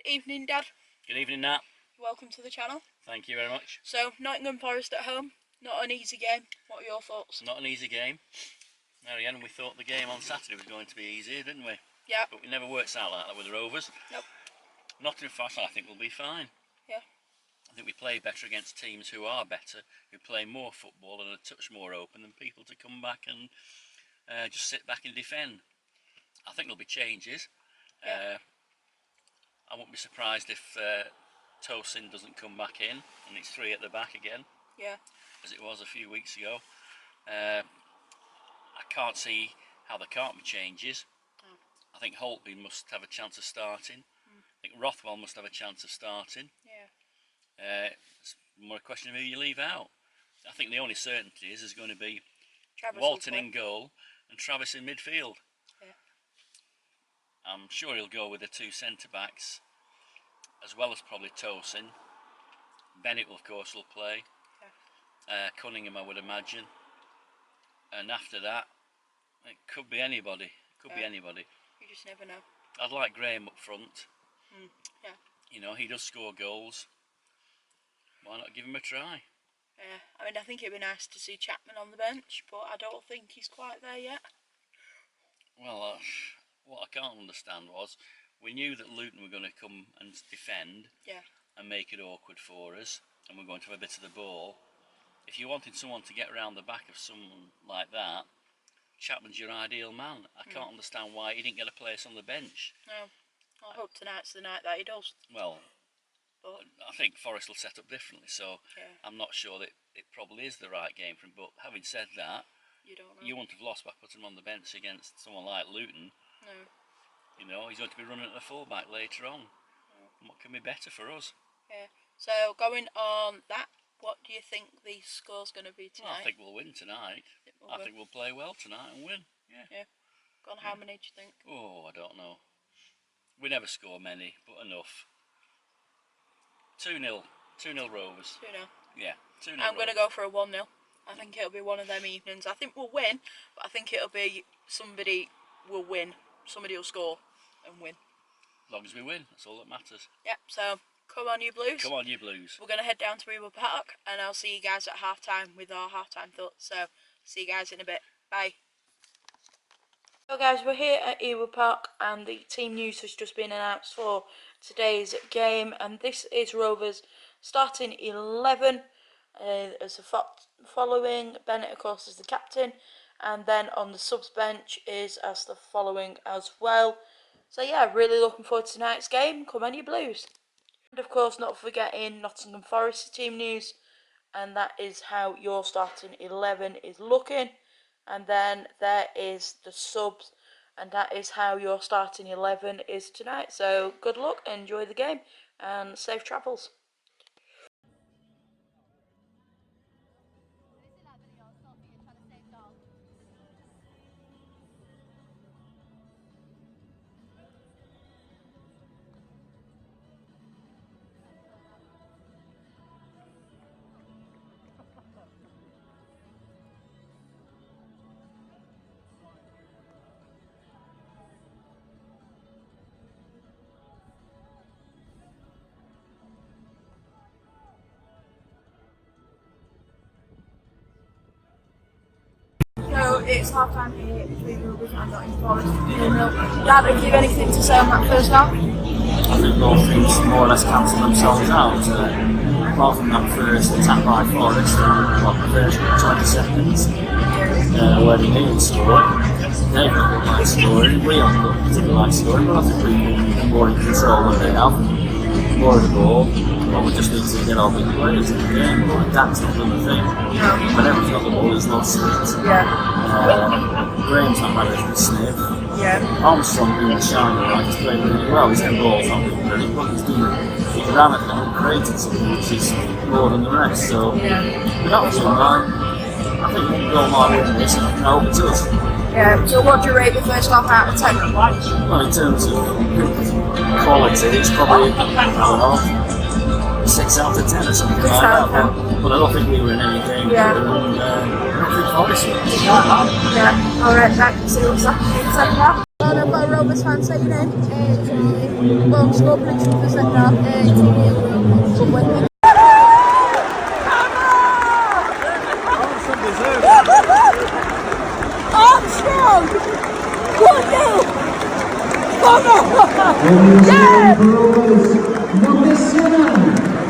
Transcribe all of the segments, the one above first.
evening, Dad. Good evening, Nat. Welcome to the channel. Thank you very much. So, Nottingham Forest at home, not an easy game. What are your thoughts? Not an easy game. There again, we thought the game on Saturday was going to be easy, didn't we? Yeah. But it never works out like that with the Rovers. Nope. Nottingham Forest, I think, will be fine. Yeah. I think we play better against teams who are better, who play more football and a touch more open than people to come back and just sit back and defend. I think there'll be changes. Yeah. I won't be surprised if Tosin doesn't come back in and it's three at the back again. Yeah. As it was a few weeks ago. I can't see how there can't be changes. Oh. I think Holtby must have a chance of starting. I think Rothwell must have a chance of starting. Yeah. It's more a question of who you leave out. I think the only certainty is there's going to be Travis Walton in goal and Travis in midfield. Yeah. I'm sure he'll go with the two centre-backs, as well as probably Tosin. Bennett, of course, will play. Yeah. Cunningham, I would imagine. And after that, it could be anybody. Could be anybody. You just never know. I'd like Graham up front. Yeah. You know, he does score goals. Why not give him a try? Yeah. I mean, I think it'd be nice to see Chapman on the bench, but I don't think he's quite there yet. Well, what I can't understand was, we knew that Luton were going to come and defend. Yeah. And make it awkward for us, and we're going to have a bit of the ball. If you wanted someone to get around the back of someone like that, Chapman's your ideal man. I can't understand why he didn't get a place on the bench. No. I hope tonight's the night that he does. Well, but I think Forest will set up differently, so yeah. I'm not sure that it probably is the right game for him. But having said that, you don't know. You wouldn't have lost by putting him on the bench against someone like Luton. No. You know, he's going to be running at the full-back later on. No. What can be better for us? Yeah. So going on that, what do you think the score's going to be tonight? Well, I think we'll win tonight. I think we'll play well tonight and win. Yeah. Yeah. Go on, how many do you think? Oh, I don't know. We never score many, but enough. 2-0. 2-0 Rovers. 2-0. Yeah, 2-0 I'm going to go for a 1-0. I think it'll be one of them evenings. I think we'll win, but I think it'll be somebody will win. Somebody will score and win. As long as we win, that's all that matters. Yep, so come on you Blues. Come on you Blues. We're going to head down to Ewood Park and I'll see you guys at half-time with our half-time thoughts. So, see you guys in a bit. Bye. So guys, we're here at Ewood Park and the team news has just been announced for today's game. And this is Rovers starting 11 as a following. Bennett, of course, is the captain. And then on the subs bench is as the following as well. So yeah, really looking forward to tonight's game. Come on you Blues. And of course, not forgetting Nottingham Forest team news. And that is how your starting 11 is looking. And then there is the subs. And that is how your starting 11 is tonight. So good luck, enjoy the game, and safe travels. So it's half time here between Rovers and Nottingham Forest. Dad, have you anything to say on that first half? I think both things more or less cancel themselves out. Apart from that first attack by Forest, the first 20 seconds, where they needed scoring, they've not looked like scoring, we haven't looked particularly like scoring, but I think we've been more in control than they have. More of the ball, but we just need to get our big players in the game. Like Dan's not done the thing. Whenever he's got the ball, he's lost it. Yeah. Graham's not managed to sniff. Yeah. Armstrong doing the shiny, like he's playing really well. He's getting balls on him, but he's doing it. He ran at them and created something which is more than the rest. So, but that was fun. I think we can go my way in this, and I hope it does. Yeah, so what do you rate the first half out of 10? Well, in terms of quality, it's probably, I don't know, 6 out of 10 or something like that. But I don't think we were in any danger. Yeah. And I don't think Forest were. Yeah, alright, thanks. See you in the second half. I've got a Rovers fan, say your name. Charlie. Well, score prediction for the second half. 2-0 Rovers. Lovely. Armstrong! 1-0! Come on! Yeah! Number 7,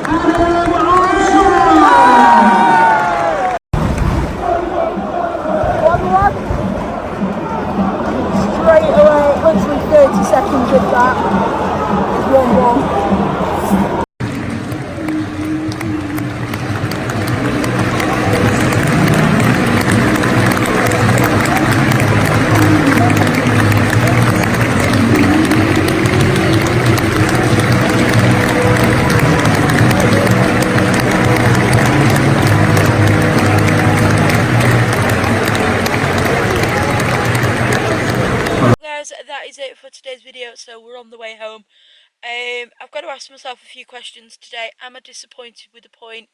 Adam Armstrong! Straight away, literally 30 seconds of that. 1-1. Guys, that is it for today's video, so we're on the way home. I've got to ask myself a few questions today. Am I disappointed with the point?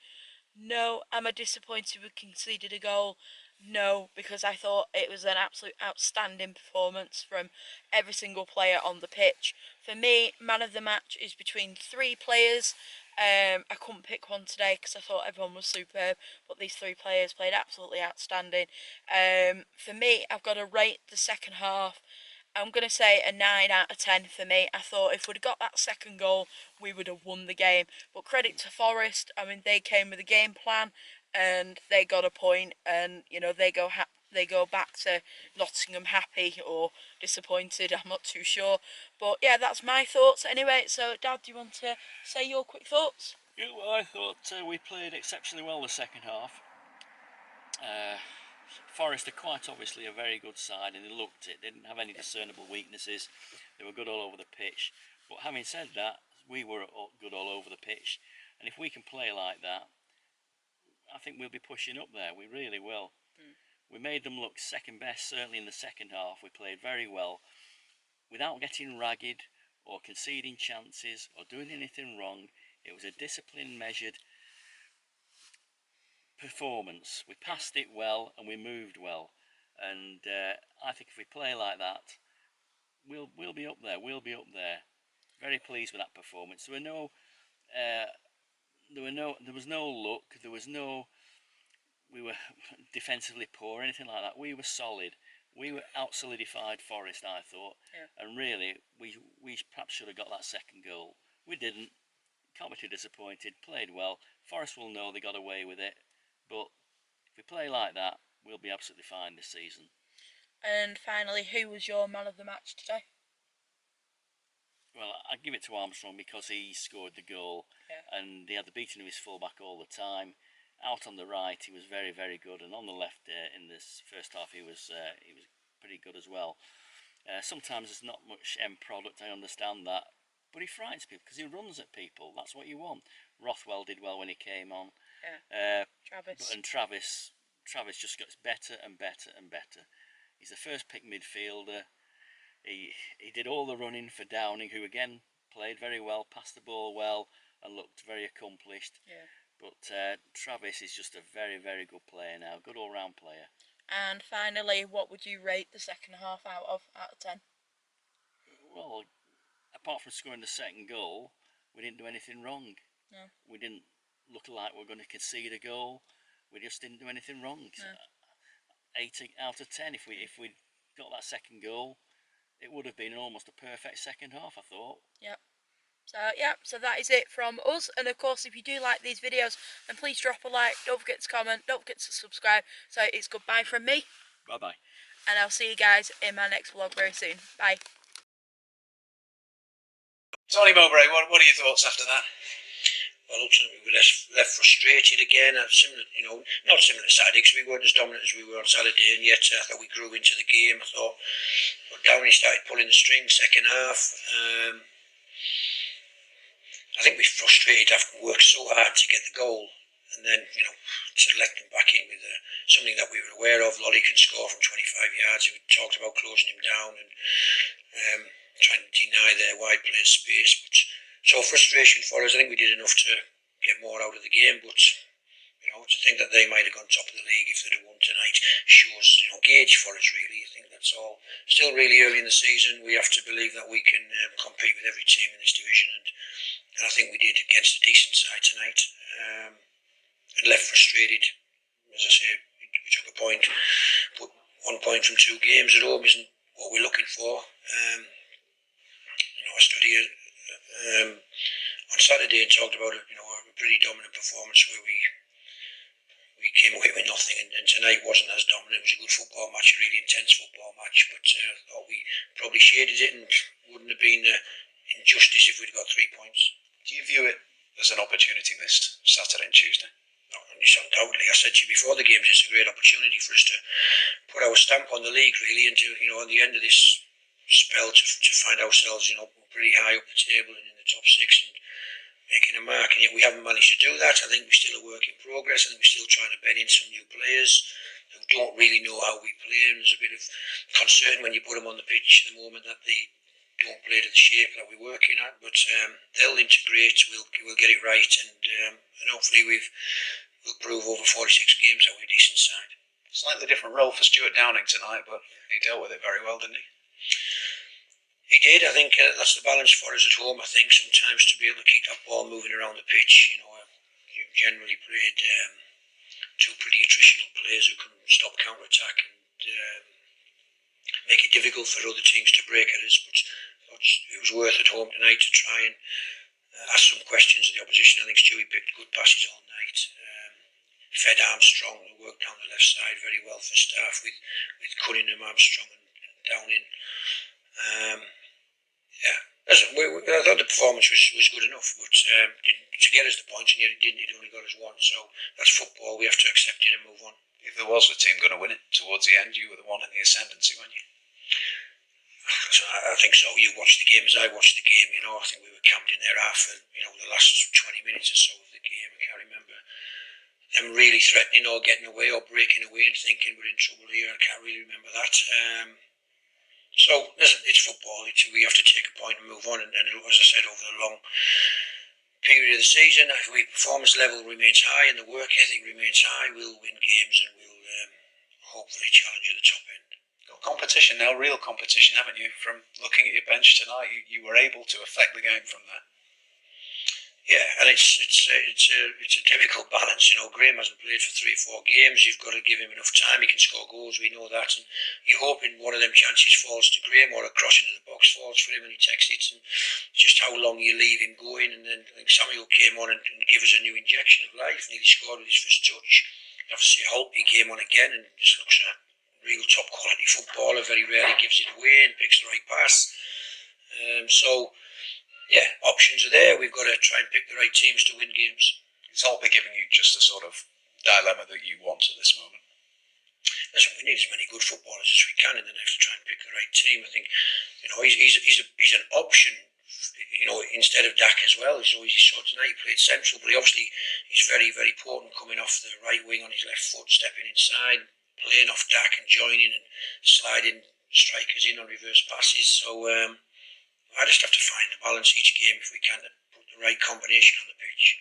No. Am I disappointed we conceded a goal? No, because I thought it was an absolute outstanding performance from every single player on the pitch. For me, man of the match is between 3 players. I couldn't pick one today because I thought everyone was superb, but these 3 players played absolutely outstanding. For me, I've got to rate the second half. I'm going to say a 9 out of 10 for me. I thought if we'd have got that second goal, we would have won the game. But credit to Forest, I mean, they came with a game plan and they got a point, and, you know, they go back to Nottingham happy or disappointed, I'm not too sure. But yeah, that's my thoughts anyway. So Dad, do you want to say your quick thoughts? Yeah, well, I thought we played exceptionally well the second half. Forest are quite obviously a very good side, and they looked it. They didn't have any discernible weaknesses. They were good all over the pitch. But having said that, we were good all over the pitch. And if we can play like that, I think we'll be pushing up there. We really will. We made them look second best, certainly in the second half. We played very well without getting ragged or conceding chances or doing anything wrong. It was a disciplined, measured performance. We passed it well and we moved well, and I think if we play like that, we'll be up there. We'll be up there. Very pleased with that performance. There was no luck. We were defensively poor or anything like that. We were solid. We were out solidified Forest, I thought, and really we perhaps should have got that second goal. We didn't. Can't be too disappointed. Played well. Forest will know they got away with it. But if we play like that, we'll be absolutely fine this season. And finally, who was your man of the match today? Well, I'd give it to Armstrong because he scored the goal, and he had the beating of his fullback all the time. Out on the right, he was very, very good, and on the left, in this first half, he was pretty good as well. Sometimes there's not much end product. I understand that, but he frightens people because he runs at people. That's what you want. Rothwell did well when he came on. Travis just gets better and better and better. He's the first pick midfielder. He did all the running for Downing, who again played very well, passed the ball well, and looked very accomplished. But Travis is just a very, very good player now, good all-round player. And finally, what would you rate the second half out of 10? Well, apart from scoring the second goal, we didn't do anything wrong. No. We didn't look like we were going to concede a goal. We just didn't do anything wrong. No. 8 out of 10. If we got that second goal, it would have been almost a perfect second half, I thought. Yep. So that is it from us. And of course, if you do like these videos, then please drop a like. Don't forget to comment. Don't forget to subscribe. So it's goodbye from me. Bye-bye. And I'll see you guys in my next vlog very soon. Bye. Tony Mowbray, what are your thoughts after that? Well, ultimately we were left frustrated again. Similar, not similar to Saturday because we weren't as dominant as we were on Saturday, and yet I thought we grew into the game. I thought Downey started pulling the strings second half. I think we frustrated after we worked so hard to get the goal, and then to let them back in with something that we were aware of. Lolly can score from 25 yards. We talked about closing him down and trying to deny their wide playing space. But so frustration for us. I think we did enough to get more out of the game, but to think that they might have gone top of the league if they'd have won tonight shows gauge for us really. I think that That's all. Still really early in the season. We have to believe that we can compete with every team in this division, and I think we did against a decent side tonight. And left frustrated. As I say, we took a point, but 1 point from 2 games at home isn't what we're looking for. I stood here on Saturday and talked about a pretty dominant performance where we came away with nothing, and tonight wasn't as dominant. It was a good football match, a really intense football match, but I thought we probably shaded it and wouldn't have been injustice if we'd got 3 points. Do you view it as an opportunity missed Saturday and Tuesday? No, undoubtedly. I said to you before the games, it's a great opportunity for us to put our stamp on the league, really, and to, at the end of this spell to find ourselves, pretty high up the table and in the top 6 and making a mark. And yet we haven't managed to do that. I think we're still a work in progress. I think we're still trying to bed in some new players who don't really know how we play, and there's a bit of concern when you put them on the pitch at the moment that they don't play to the shape that we're working at, but they'll integrate, we'll get it right, and hopefully we'll prove over 46 games that we're a decent side. Slightly different role for Stuart Downing tonight, but he dealt with it very well, didn't he? He did. I think that's the balance for us at home. I think sometimes to be able to keep that ball moving around the pitch, you've generally played 2 pretty attritional players who can stop counter-attack and make it difficult for other teams to break at us, but it was worth at home tonight to try and ask some questions of the opposition. I think Stewie picked good passes all night. Fed Armstrong, who worked down the left side very well for staff with Cunningham, Armstrong and Downing. I thought the performance was good enough, but to get us the points, and yet it didn't. It only got us 1, so that's football. We have to accept it and move on. If there was a team going to win it towards the end, you were the one in the ascendancy, weren't you? I think so. You watched the game as I watched the game. I think we were camped in there after the last 20 minutes or so of the game. I can't remember them really threatening or getting away or breaking away and thinking we're in trouble here. I can't really remember that. So listen, it's football. We have to take a point and move on. And as I said, over the long period of the season, if the performance level remains high and the work ethic remains high, we'll win games and we'll hopefully challenge at the top end. Got competition now, real competition, haven't you? From looking at your bench tonight, you were able to affect the game from that. Yeah, and it's a difficult balance. Graham hasn't played for 3 or 4 games. You've got to give him enough time. He can score goals. We know that, and you're hoping one of them chances falls to Graham or a cross into the box falls for him and he takes it. And just how long you leave him going. And then I think Samuel came on and gave us a new injection of life. Nearly scored with his first touch. You have to say Holt. He came on again and just looks a real top quality footballer. Very rarely gives it away and picks the right pass. Yeah, options are there. We've got to try and pick the right teams to win games. Is Holtby giving you just a sort of dilemma that you want at this moment? Listen, we need as many good footballers as we can, and then have to try and pick the right team. I think, he's an option, instead of Dak as well. As always, you saw tonight, he played central, but he's very, very important coming off the right wing on his left foot, stepping inside, playing off Dak and joining and sliding strikers in on reverse passes. So, I just have to find the balance each game if we can to put the right combination on the pitch.